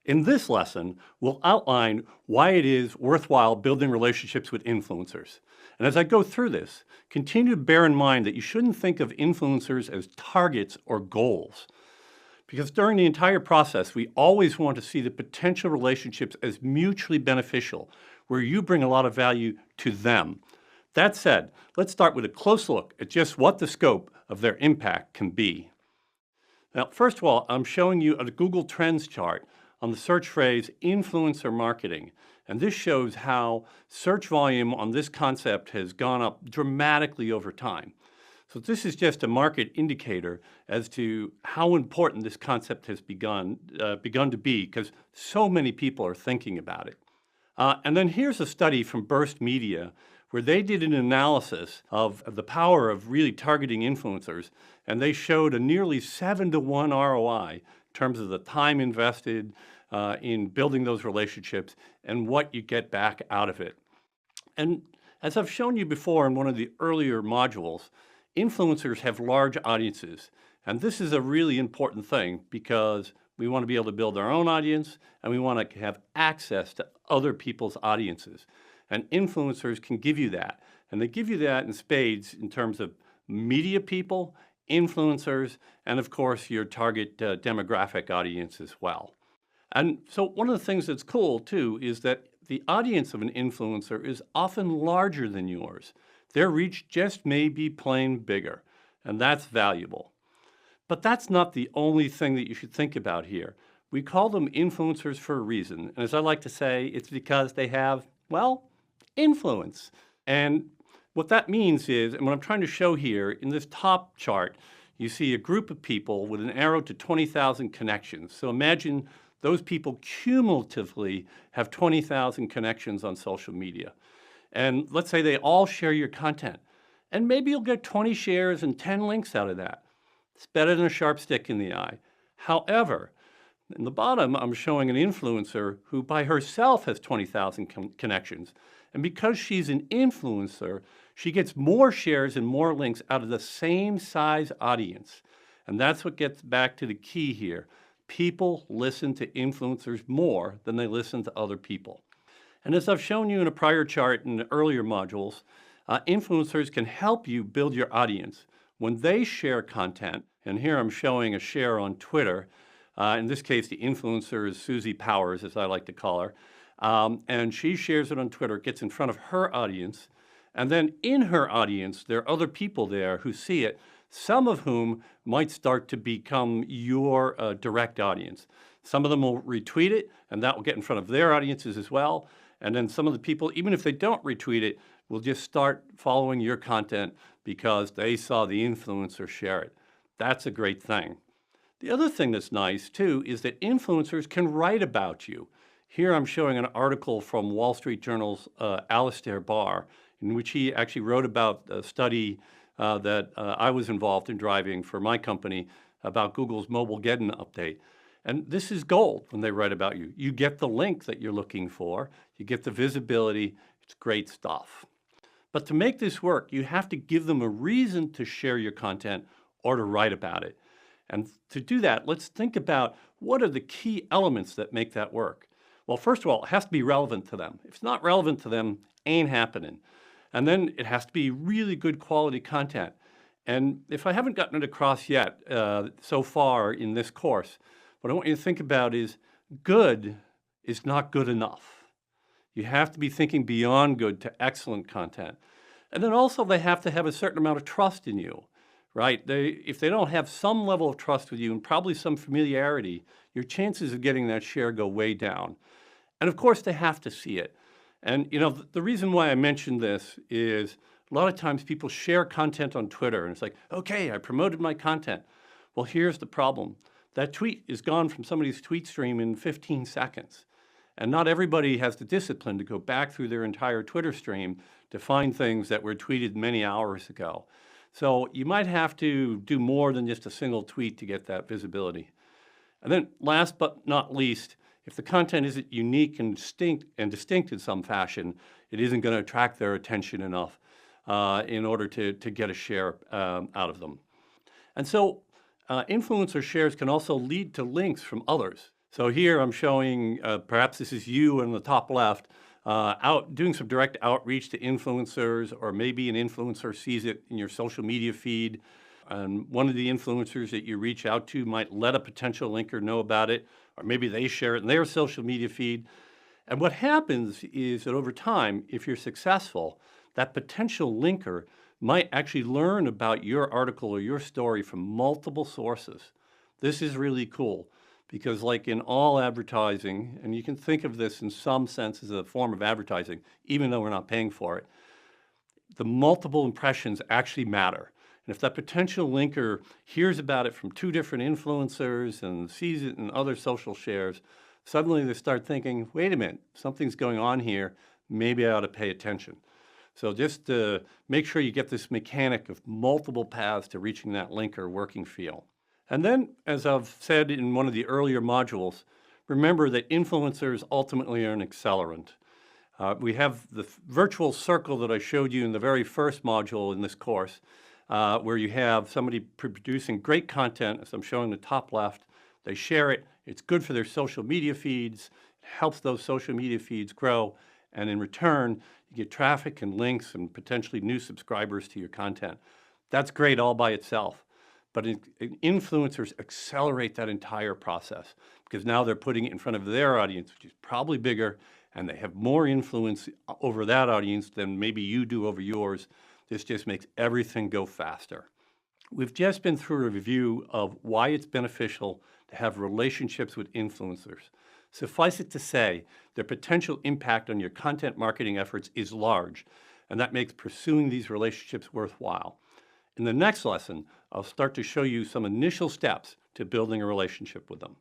In this lesson, we'll outline why it is worthwhile building relationships with influencers. And as I go through this, continue to bear in mind that you shouldn't think of influencers as targets or goals. Because during the entire process, we always want to see the potential relationships as mutually beneficial, where you bring a lot of value to them. That said, let's start with a close look at just what the scope of their impact can be. Now, first of all, I'm showing you a Google Trends chart on the search phrase influencer marketing. And this shows how search volume on this concept has gone up dramatically over time. So this is just a market indicator as to how important this concept has begun to be, because so many people are thinking about it. And then here's a study from Burst Media where they did an analysis of the power of really targeting influencers, and they showed a nearly 7-to-1 ROI in terms of the time invested in building those relationships and what you get back out of it. And as I've shown you before in one of the earlier modules, influencers have large audiences. And this is a really important thing because we want to be able to build our own audience and we want to have access to other people's audiences. And influencers can give you that. And they give you that in spades in terms of media people, influencers, and of course your target demographic audience as well. And so one of the things that's cool too is that the audience of an influencer is often larger than yours. Their reach just may be plain bigger, and that's valuable. But that's not the only thing that you should think about here. We call them influencers for a reason. And as I like to say, it's because they have, well, influence. And what that means is, and what I'm trying to show here in this top chart, you see a group of people with an arrow to 20,000 connections. So imagine those people cumulatively have 20,000 connections on social media. And let's say they all share your content. And maybe you'll get 20 shares and 10 links out of that. It's better than a sharp stick in the eye. However, in the bottom, I'm showing an influencer who by herself has 20,000 connections. And because she's an influencer, she gets more shares and more links out of the same size audience. And that's what gets back to the key here. People listen to influencers more than they listen to other people. And as I've shown you in a prior chart in the earlier modules, influencers can help you build your audience. When they share content, and here I'm showing a share on Twitter, in this case the influencer is Susie Powers, as I like to call her, and she shares it on Twitter, it gets in front of her audience, and then in her audience there are other people there who see it, some of whom might start to become your direct audience. Some of them will retweet it, and that will get in front of their audiences as well. And then some of the people, even if they don't retweet it, will just start following your content because they saw the influencer share it. That's a great thing. The other thing that's nice, too, is that influencers can write about you. Here I'm showing an article from Wall Street Journal's Alistair Barr, in which he actually wrote about a study that I was involved in driving for my company about Google's Mobilegeddon update. And this is gold when they write about you. You get the link that you're looking for, you get the visibility, it's great stuff. But to make this work, you have to give them a reason to share your content or to write about it. And to do that, let's think about what are the key elements that make that work. Well, first of all, it has to be relevant to them. If it's not relevant to them, ain't happening. And then it has to be really good quality content. And if I haven't gotten it across yet so far in this course, what I want you to think about is good is not good enough. You have to be thinking beyond good to excellent content. And then also they have to have a certain amount of trust in you, right? If they don't have some level of trust with you and probably some familiarity, your chances of getting that share go way down. And of course, they have to see it. And you know, the reason why I mentioned this is a lot of times people share content on Twitter and it's like, okay, I promoted my content. Well, here's the problem. That tweet is gone from somebody's tweet stream in 15 seconds. And not everybody has the discipline to go back through their entire Twitter stream to find things that were tweeted many hours ago. So you might have to do more than just a single tweet to get that visibility. And then last but not least, if the content isn't unique and distinct in some fashion, it isn't going to attract their attention enough in order to get a share out of them. And so influencer shares can also lead to links from others. So here I'm showing, perhaps this is you in the top left, out doing some direct outreach to influencers, or maybe an influencer sees it in your social media feed. And one of the influencers that you reach out to might let a potential linker know about it, or maybe they share it in their social media feed. And what happens is that over time, if you're successful, that potential linker might actually learn about your article or your story from multiple sources. This is really cool because, like in all advertising, and you can think of this in some sense as a form of advertising, even though we're not paying for it, the multiple impressions actually matter. And if that potential linker hears about it from two different influencers and sees it in other social shares, suddenly they start thinking, wait a minute, something's going on here. Maybe I ought to pay attention. So just make sure you get this mechanic of multiple paths to reaching that linker working for you. And then, as I've said in one of the earlier modules, remember that influencers ultimately are an accelerant. We have the virtual circle that I showed you in the very first module in this course, where you have somebody producing great content, as I'm showing the top left. They share it. It's good for their social media feeds. It helps those social media feeds grow. And in return, you get traffic and links and potentially new subscribers to your content. That's great all by itself. But influencers accelerate that entire process because now they're putting it in front of their audience, which is probably bigger, and they have more influence over that audience than maybe you do over yours. This just makes everything go faster. We've just been through a review of why it's beneficial to have relationships with influencers. Suffice it to say, their potential impact on your content marketing efforts is large, and that makes pursuing these relationships worthwhile. In the next lesson, I'll start to show you some initial steps to building a relationship with them.